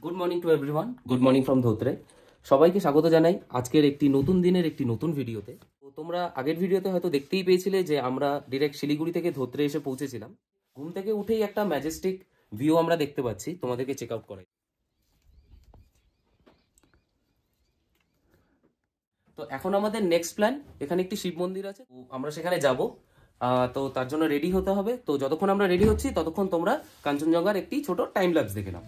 Good morning to everyone, good morning from Dhotrey. সবাইকে স্বাগত জানাই আজকের একটি নতুন দিনের একটি নতুন ভিডিওতে। তো তোমরা আগের ভিডিওতে হয়তো দেখতেই পেয়েছিলে যে আমরা ডিরেক্ট শিলিগুড়ি থেকে ধোত্রে এসে পৌঁছেছিলাম। ঘুম থেকে উঠেই একটা ম্যাজেস্টিক ভিউ আমরা দেখতে পাচ্ছি, তোমাদেরকে চেক আউট করাই। তো এখন আমাদের নেক্সট প্ল্যান, এখানে একটি শিব মন্দির আছে, আমরা সেখানে যাব। তো তার জন্য রেডি হতে হবে। তো যতক্ষণ আমরা রেডি হচ্ছি ততক্ষণ তোমরা কাঞ্চনজঙ্ঘার একটি ছোট টাইম ল্যাপস দেখে নাও।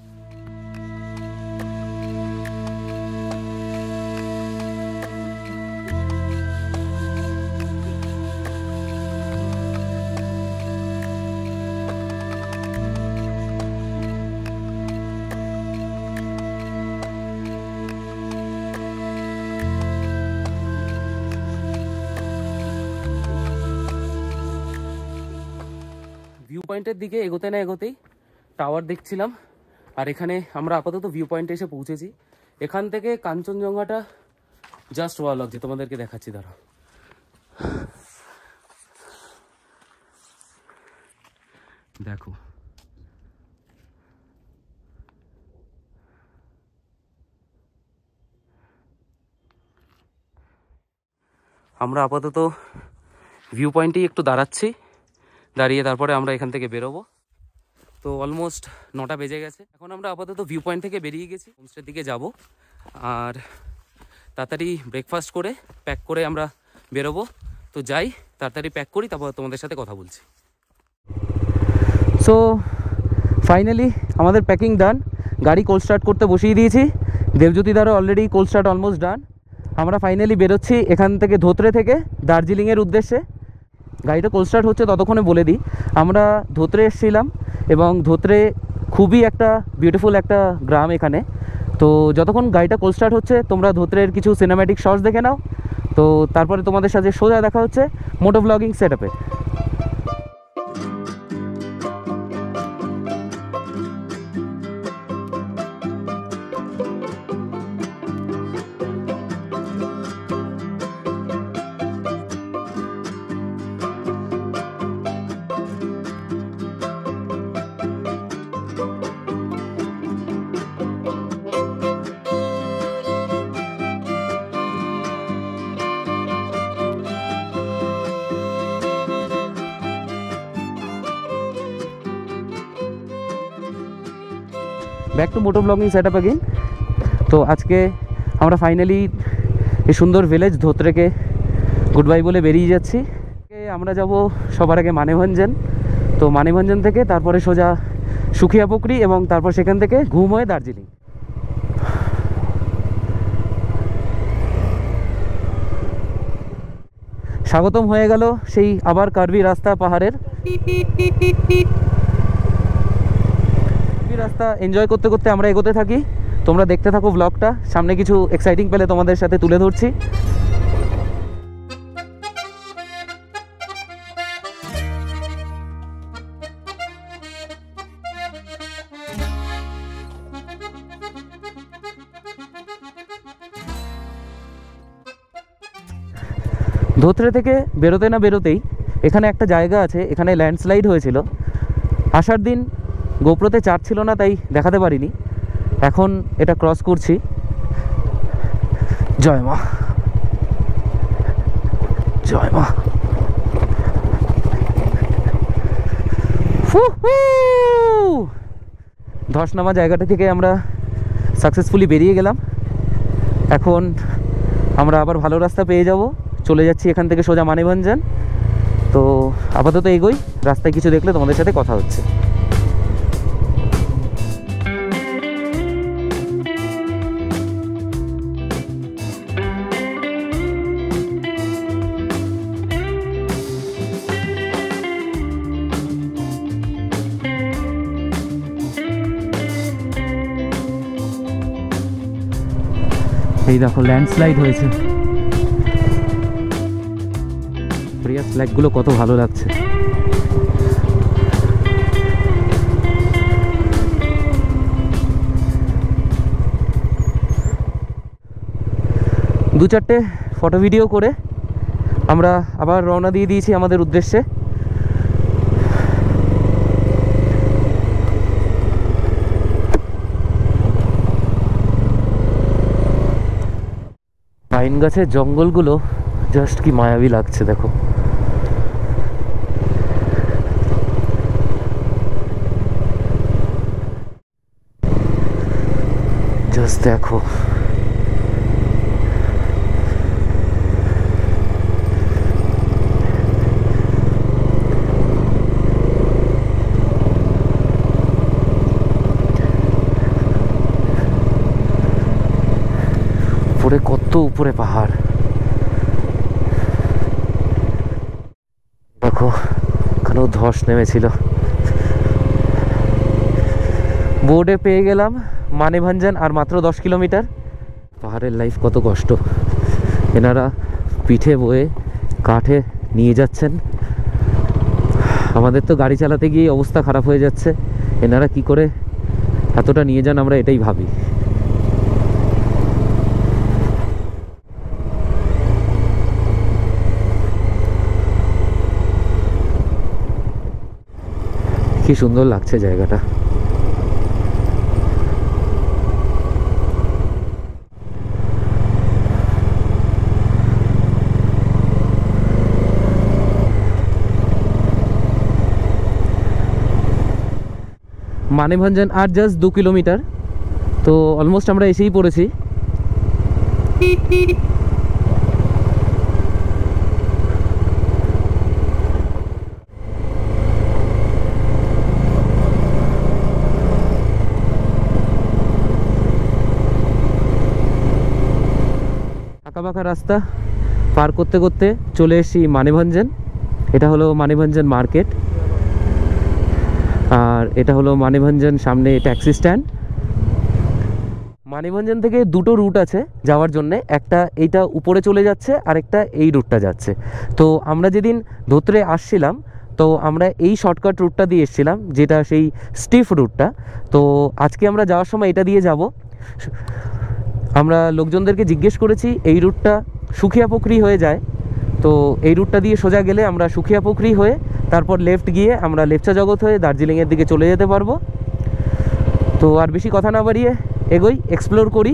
ভিউ পয়েন্টের দিকে এগোতে না এগোতেই টাওয়ার দেখছিলাম, আর এখানে আমরা আপাতত ভিউ পয়েন্টে এসে পৌঁছেছি। এখান থেকে কাঞ্চনজঙ্ঘাটা জাস্ট ওয়াও লাগছে, তোমাদেরকে দেখাচ্ছি, দাঁড়াও। দেখো, আমরা আপাতত ভিউ পয়েন্টেই একটু দাঁড়াচ্ছি, দাঁড়িয়ে তারপরে আমরা এখান থেকে বেরোবো। তো অলমোস্ট 9টা বেজে গেছে। এখন আমরা আপাতত ভিউ পয়েন্ট থেকে বেরিয়ে গেছি, হোমস্টের দিকে যাব। আর তাড়াতাড়ি ব্রেকফাস্ট করে প্যাক করে আমরা বেরোবো। তো যাই, তাড়াতাড়ি প্যাক করি, তারপর তোমাদের সাথে কথা বলছি। সো ফাইনালি আমাদের প্যাকিং ডান, গাড়ি কোল্ড স্টার্ট করতে বসিয়ে দিয়েছি। দেবজ্যোতিদারও already cold start almost done. আমরা ফাইনালি বেরোচ্ছি এখান থেকে, ধোত্রে থেকে দার্জিলিংয়ের উদ্দেশ্যে। গাড়িটা কোল্ড স্টার্ট হচ্ছে ততক্ষণে বলে দিই, আমরা ধোত্রে এসেছিলাম এবং ধোত্রে খুবই একটা বিউটিফুল একটা গ্রাম এখানে। তো যতক্ষণ গাড়িটা কোল্ড স্টার্ট হচ্ছে তোমরা ধোত্রের কিছু সিনেম্যাটিক শটস দেখে নাও। তো তারপরে তোমাদের সাথে সোজা দেখা হচ্ছে মোটো ব্লগিং সেট আপে। Back to moto blogging set up again. তো আজকে আমরা ফাইনালি এই সুন্দর ভিলেজ ধোত্রেকে গুড বাই বলে বেরিয়ে যাচ্ছি। আমরা যাব সবার আগে মানেভঞ্জন। তো মানেভঞ্জন থেকে তারপরে সোজা সুখিয়াপুকুরি এবং তারপর সেখান থেকে ঘুম হয়ে দার্জিলিং। স্বাগতম হয়ে গেল সেই আবার কার্ভি রাস্তা, পাহাড়ের রাস্তা এনজয় করতে করতে আমরা এগোতে থাকি। তোমরা দেখতে থাকো ব্লগটা, সামনে কিছু এক্সাইটিং পেলে তোমাদের সাথে তুলে ধরছি। ধোত্রে থেকে বেরোতে না বেরোতেই এখানে একটা জায়গা আছে, এখানে ল্যান্ডস্লাইড হয়েছিল। আসার দিন গোপ্রোতে চার্জ ছিল না, তাই দেখাতে পারিনি। এখন এটা ক্রস করছি। জয় মা, জয় মা। ধসনামা জায়গাটা থেকে আমরা সাকসেসফুলি বেরিয়ে গেলাম। এখন আমরা আবার ভালো রাস্তা পেয়ে যাব, চলে যাচ্ছি এখান থেকে সোজা মানেভঞ্জন। তো আপাতত এগোই, রাস্তায় কিছু দেখলে তোমাদের সাথে কথা হচ্ছে। এই দেখো ল্যান্ডস্লাইড হয়েছে, প্রিয়া ফ্ল্যাগগুলো কত ভালো লাগছে। দু চারটে ফটো ভিডিও করে আমরা আবার রওনা দিয়ে দিয়েছি আমাদের উদ্দেশ্যে। পাইন গাছের জঙ্গলগুলো জাস্ট কি মায়াবী লাগছে দেখো। জাস্ট দেখো, উপরে কত উপরে পাহাড় দেখো, এখানেও ধস নেমেছিল। বোর্ডে পেয়ে গেলাম মানেভাঞ্জন আর মাত্র 10 কিলোমিটার। পাহাড়ের লাইফ কত কষ্ট, এনারা পিঠে বয়ে কাঠে নিয়ে যাচ্ছেন, আমাদের তো গাড়ি চালাতে গিয়ে অবস্থা খারাপ হয়ে যাচ্ছে, এনারা কি করে এতটা নিয়ে যান আমরা এটাই ভাবি। কি সুন্দর লাগছে জায়গাটা। মানেভাঞ্জন আর জাস্ট 2 কিলোমিটার, তো অলমোস্ট আমরা এসেই পড়েছি। আঁকাবাঁকা রাস্তা পার করতে করতে চলে এসেছি মানেভাঞ্জন। এটা হলো মানেভাঞ্জন মার্কেট, আর এটা হলো মানেভাঞ্জন সামনে ট্যাক্সি স্ট্যান্ড। মানেভাঞ্জন থেকে দুটো রুট আছে যাওয়ার জন্যে, একটা এইটা উপরে চলে যাচ্ছে আর একটা এই রুটটা যাচ্ছে। তো আমরা যেদিন ধোত্রে আসছিলাম তো আমরা এই শর্টকাট রুটটা দিয়ে এসেছিলাম, যেটা সেই স্টিফ রুটটা। তো আজকে আমরা যাওয়ার সময় এটা দিয়ে যাব। আমরা লোকজনদেরকে জিজ্ঞেস করেছি এই রুটটা সুখিয়াপুকুরি হয়ে যায়, তো এই রুটটা দিয়ে সোজা গেলে আমরা সুখিয়াপুকুরি হয়ে তারপর লেফট গিয়ে আমরা লেপচা জগৎ হয়ে দার্জিলিংয়ের দিকে চলে যেতে পারবো। তো আর বেশি কথা না বাড়িয়ে এগোই, এক্সপ্লোর করি।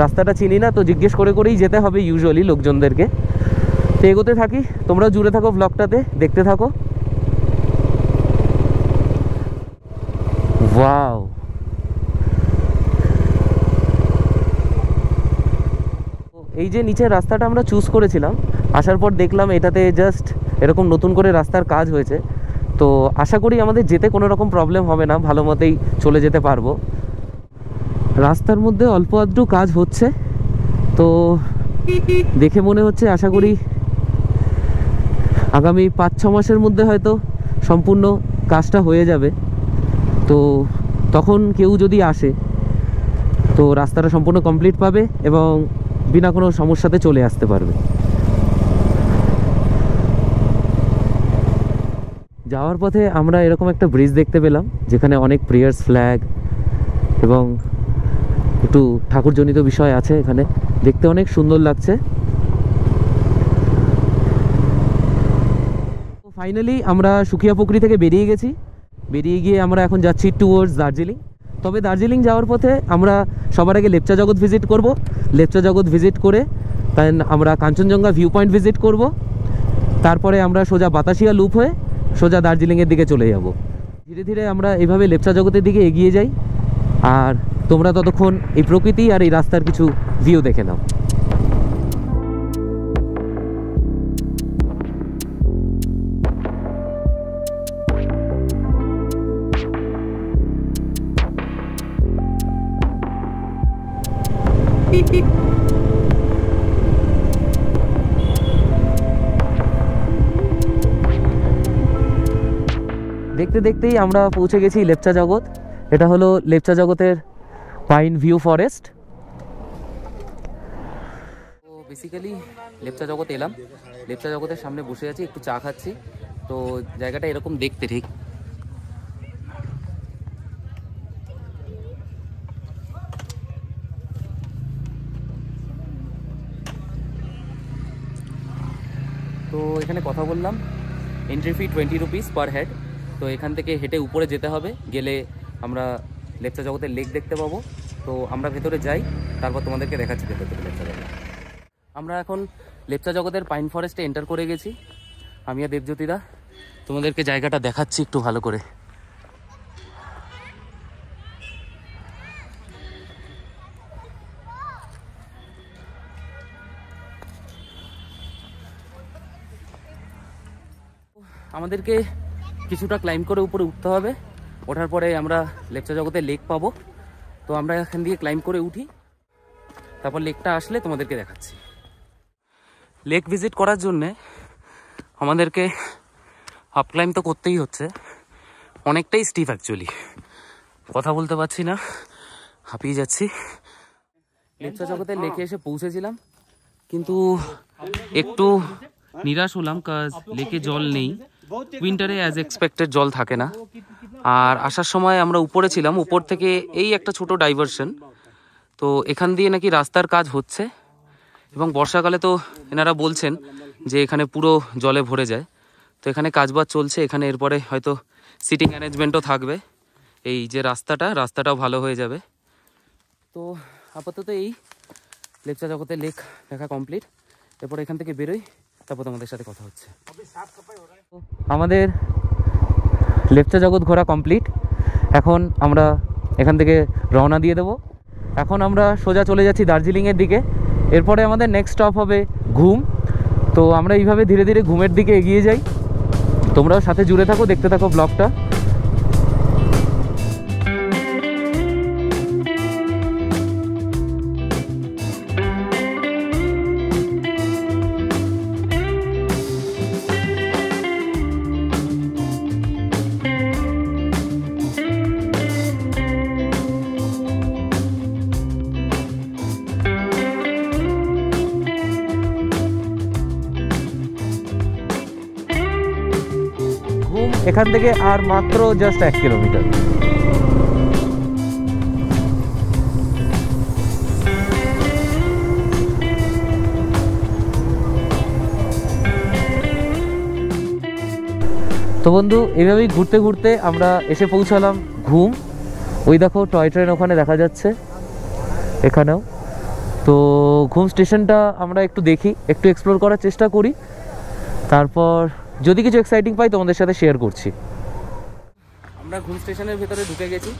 রাস্তাটা চিনি না, তো জিজ্ঞেস করে করেই যেতে হবে ইউজুয়ালি লোকজনদেরকে। তো এগোতে থাকি, তোমরাও জুড়ে থাকো ব্লগটাতে, দেখতে থাকো। ওয়াও, এই যে নিচের রাস্তাটা আমরা চুজ করেছিলাম, আসার পর দেখলাম এটাতে জাস্ট এরকম নতুন করে রাস্তার কাজ হয়েছে। তো আশা করি আমাদের যেতে কোনো রকম প্রবলেম হবে না, ভালো মতেই চলে যেতে পারবো। রাস্তার মধ্যে অল্প আধটু কাজ হচ্ছে, তো দেখে মনে হচ্ছে আশা করি আগামী 5-6 মাসের মধ্যে হয়তো সম্পূর্ণ কাজটা হয়ে যাবে। তো তখন কেউ যদি আসে তো রাস্তাটা সম্পূর্ণ কমপ্লিট পাবে এবং বিনা কোনো সমস্যাতে চলে আসতে পারবে। যাওয়ার পথে আমরা এরকম একটা ব্রিজ দেখতে পেলাম, যেখানে অনেক প্রেয়ার্স ফ্ল্যাগ এবং একটু ঠাকুরজনিত বিষয় আছে এখানে, দেখতে অনেক সুন্দর লাগছে। ফাইনালি আমরা সুখিয়াপুকুরি থেকে বেরিয়ে গেছি, বেরিয়ে গিয়ে আমরা এখন যাচ্ছি টুয়ার্ডস দার্জিলিং। তবে দার্জিলিং যাওয়ার পথে আমরা সবার আগে লেপচা জগৎ ভিজিট করব, লেপচা জগৎ ভিজিট করে তাই আমরা কাঞ্চনজঙ্ঘা ভিউ পয়েন্ট ভিজিট করব, তারপরে আমরা সোজা বাতাসিয়া লুপ হয়ে সোজা দার্জিলিংয়ের দিকে চলে যাব। ধীরে ধীরে আমরা এইভাবে লেপচা জগতের দিকে এগিয়ে যাই, আর তোমরা ততক্ষণ এই প্রকৃতি আর এই রাস্তার কিছু ভিউ দেখে নাও। দেখতে দেখতেই আমরা পৌঁছে গেছি লেপচা জগৎ। এটা হলো লেপচা জগতের পাইন ভিউ ফরেস্ট। তো বেসিক্যালি লেপচা জগৎ এলাম, লেপচা জগতের সামনে বসে আছি, একটু চা খাচ্ছি। তো জায়গাটা এরকম দেখতে ঠিক। তো এখানে কথা বললাম, entry fee 20 rupees per head. তো এখান থেকে হেঁটে উপরে যেতে হবে, গেলে আমরা লেপচা জগতের লেক দেখতে পাবো। তো আমরা ভেতরে যাই, তারপর তোমাদেরকে দেখাচ্ছি ভেতরে লেপচা জগৎ। আমরা এখন লেপচা জগতের পাইন ফরেস্টে এন্টার করে গেছি। আমি আর দেবজ্যোতিদা তোমাদেরকে জায়গাটা দেখাচ্ছি একটু ভালো করে। আমাদেরকে কিছুটা ক্লাইম্ব করে উপরে উঠতে হবে। ওঠার পরে আমরা লেপচা জগতে লেক পাবো। তো আমরা এখান দিয়ে ক্লাইম্ব করে উঠি, তারপর লেকটা আসলে তোমাদেরকে দেখাচ্ছি। লেক ভিজিট করার জন্যে আমাদেরকে আপ ক্লাইম্ব তো করতেই হচ্ছে, অনেকটাই স্টিফ অ্যাকচুয়ালি, কথা বলতে পারছি না, হাঁপিয়ে যাচ্ছি। লেপচা জগতের লেকে এসে পৌঁছেছিলাম, কিন্তু একটু নিরাশ হলাম, কাজ লেকে জল নেই। উইন্টারে অ্যাজ এক্সপেক্টেড জল থাকে না। আর আসার সময় আমরা উপরে ছিলাম, উপর থেকে এই একটা ছোট ডাইভারশন, তো এখান দিয়ে নাকি রাস্তার কাজ হচ্ছে, এবং বর্ষাকালে তো এনারা বলছেন যে এখানে পুরো জলে ভরে যায়। তো এখানে কাজবাজ চলছে, এখানে এরপরে হয়তো সিটিং অ্যারেঞ্জমেন্টও থাকবে। এই যে রাস্তাটাও ভালো হয়ে যাবে। তো আপাতত এই লেপচা জগতের লেক দেখা কমপ্লিট। এরপর এখান থেকে বেরোই, তারপর তোমাদের সাথে কথা হচ্ছে। আমাদের লেপচা জগৎ ঘোরা কমপ্লিট। এখন আমরা এখান থেকে রওনা দিয়ে দেবো। এখন আমরা সোজা চলে যাচ্ছি দার্জিলিংয়ের দিকে। এরপরে আমাদের নেক্সট স্টপ হবে ঘুম। তো আমরা এইভাবে ধীরে ধীরে ঘুমের দিকে এগিয়ে যাই। তোমরাও সাথে জুড়ে থাকো, দেখতে থাকো ব্লগটা। এখান থেকে আর মাত্র জাস্ট 1 কিলোমিটার। তো বন্ধু, এইভাবেই ঘুরতে ঘুরতে আমরা এসে পৌঁছালাম ঘুম। ওই দেখো টয় ট্রেন ওখানে দেখা যাচ্ছে, এখানেও। তো ঘুম স্টেশনটা আমরা একটু দেখি, একটু এক্সপ্লোর করার চেষ্টা করি, তারপর যদি কিছু এক্সাইটিং পাই তোমাদের সাথে শেয়ার করছি। আমরা ঘুম স্টেশনের ভিতরে ঢুকে গেছি।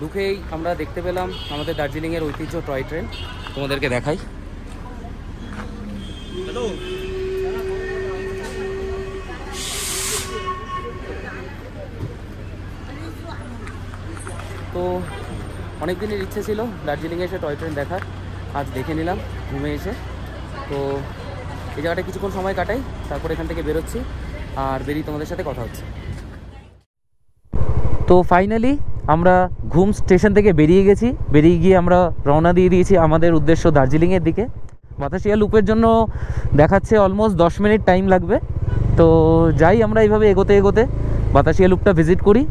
ঢুকেই আমরা দেখতে পেলাম আমাদের দার্জিলিংয়ের ঐতিহ্য টয় ট্রেন। তোমাদেরকে দেখাই। তো অনেক দিনের ইচ্ছে ছিল দার্জিলিংয়ে এসে টয় ট্রেন দেখার, আজ দেখে নিলাম ঘুমে এসে। তো এই জায়গাটা কিছুক্ষণ সময় কাটাই, তারপর এখান থেকে বেরোচ্ছি, আর বেরিয়ে তোমাদের সাথে কথা হচ্ছে। তো ফাইনালি আমরা ঘুম স্টেশন থেকে বেরিয়ে গেছি। বেরিয়ে গিয়ে আমরা রওনা দিয়ে দিয়েছি আমাদের উদ্দেশ্য দার্জিলিংয়ের দিকে। বাতাসিয়া লুপের জন্য দেখাচ্ছে অলমোস্ট 10 মিনিট টাইম লাগবে। তো যাই আমরা এইভাবে এগোতে এগোতে বাতাসিয়া লুপটা ভিজিট করি।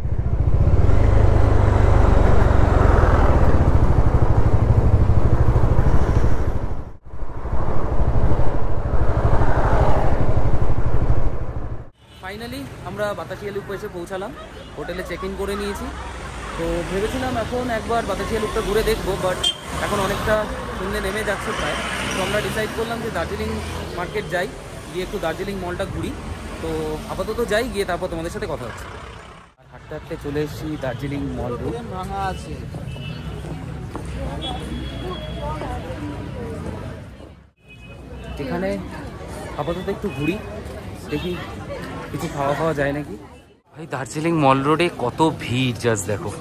ফাইনালি আমরা বাতাসিয়া লুপ এসে পৌঁছালাম। হোটেলে চেক ইন করে নিয়েছি। তো ভেবেছিলাম এখন একবার বাতাসিয়া লুপটা ঘুরে দেখবো, বাট এখন অনেকটা সন্ধ্যে নেমে যাচ্ছে প্রায়। তো আমরা ডিসাইড করলাম যে দার্জিলিং মার্কেট যাই, গিয়ে একটু দার্জিলিং মলটা ঘুরি। তো আপাতত যাই, গিয়ে তারপর তোমাদের সাথে কথা হচ্ছে। আর হাঁটতে হাঁটতে চলে এসেছি দার্জিলিং মল রোড। ভাঙা আছে এখানে, আপাতত একটু ঘুরি, দেখি কিছু খাওয়া যায় নাকি। ভাই দার্জিলিং মল রোডে কত ভিড় জাস্ট দেখো।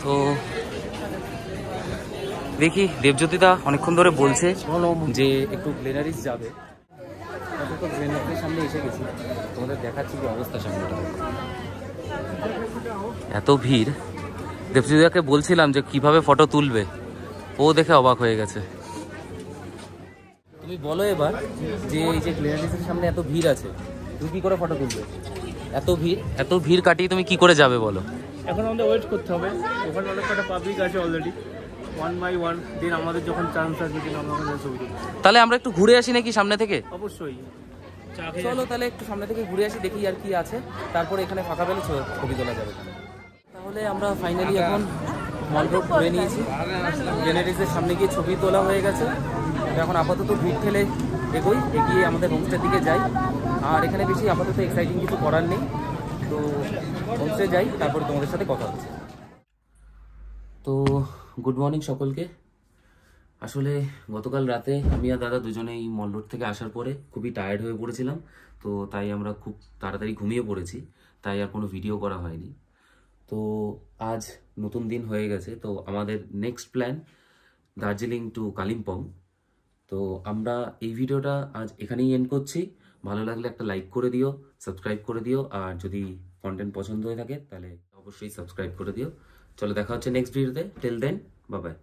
তো দেখি দেবজ্যোতিদা অনেকক্ষণ ধরে বলছে যে একটু গ্লেনারিস যাবে। তো গ্লেনারিসের সামনে এসে গেছি, তোমাদের দেখাচ্ছি কি অবস্থা সামনেটা। এত ভিড়, দেবজ্যোতিদাকে বলছিলাম যে কিভাবে ফটো তুলবে, ও দেখে অবাক হয়ে গেছে। তুমি বলো এবার যে এই যে গ্লেনারিসের সামনে এত ভিড় আছে, তুমি কি করে ফটো তুলবে? এত ভিড় কাটিয়ে তুমি কি করে যাবে বলো? এখন আমাদের ওয়েট করতে হবে। ওখানে অনেক কটা পাবলিক আছে অলরেডি, 1 by 1। দিন আমাদের যখন চান্স আসবে দিন আমরা ওখানে ছবি তুলব। তাহলে আমরা একটু ঘুরে আসি নাকি সামনে থেকে? অবশ্যই চলো তাহলে একটু সামনে থেকে ঘুরে আসি, দেখি আর কি আছে, তারপরে এখানে ফাঁকা পেলে ছবি তোলা যাবে। তাহলে আমরা ফাইনালি এখন মল রোড ঘুরে নিয়েছি। গ্লেনারিসের সামনে গিয়ে ছবি তোলা হয়ে গেছে। তো এখন আপাতত ভিড় ঠেলে এগিয়ে আমাদের হোমস্টের দিকে যাই। আর এখানে বেশি আপাতত এক্সাইটিং কিছু করার নেই, তো হোমস্টে যাই, তারপরে তোমাদের সাথে কথা হচ্ছে। তো গুড মর্নিং সকলকে। আসলে গতকাল রাতে আমি আর দাদা দুজনেই মল রোড থেকে আসার পরে খুবই টায়ার্ড হয়ে পড়েছিলাম, তো তাই আমরা খুব তাড়াতাড়ি ঘুমিয়ে পড়েছি, তাই আর কোনো ভিডিও করা হয়নি। তো আজ নতুন দিন হয়ে গেছে, তো আমাদের next plan Darjeeling to Kalimpong. তো আমরা এই ভিডিওটা আজ এখানেই এন্ড করছি। ভালো লাগলে একটা লাইক করে দিও, সাবস্ক্রাইব করে দিও, আর যদি কন্টেন্ট পছন্দ হয়ে থাকে তাহলে অবশ্যই সাবস্ক্রাইব করে দিও। চলো দেখা হচ্ছে নেক্সট ভিডিওতে। Till then, bye by.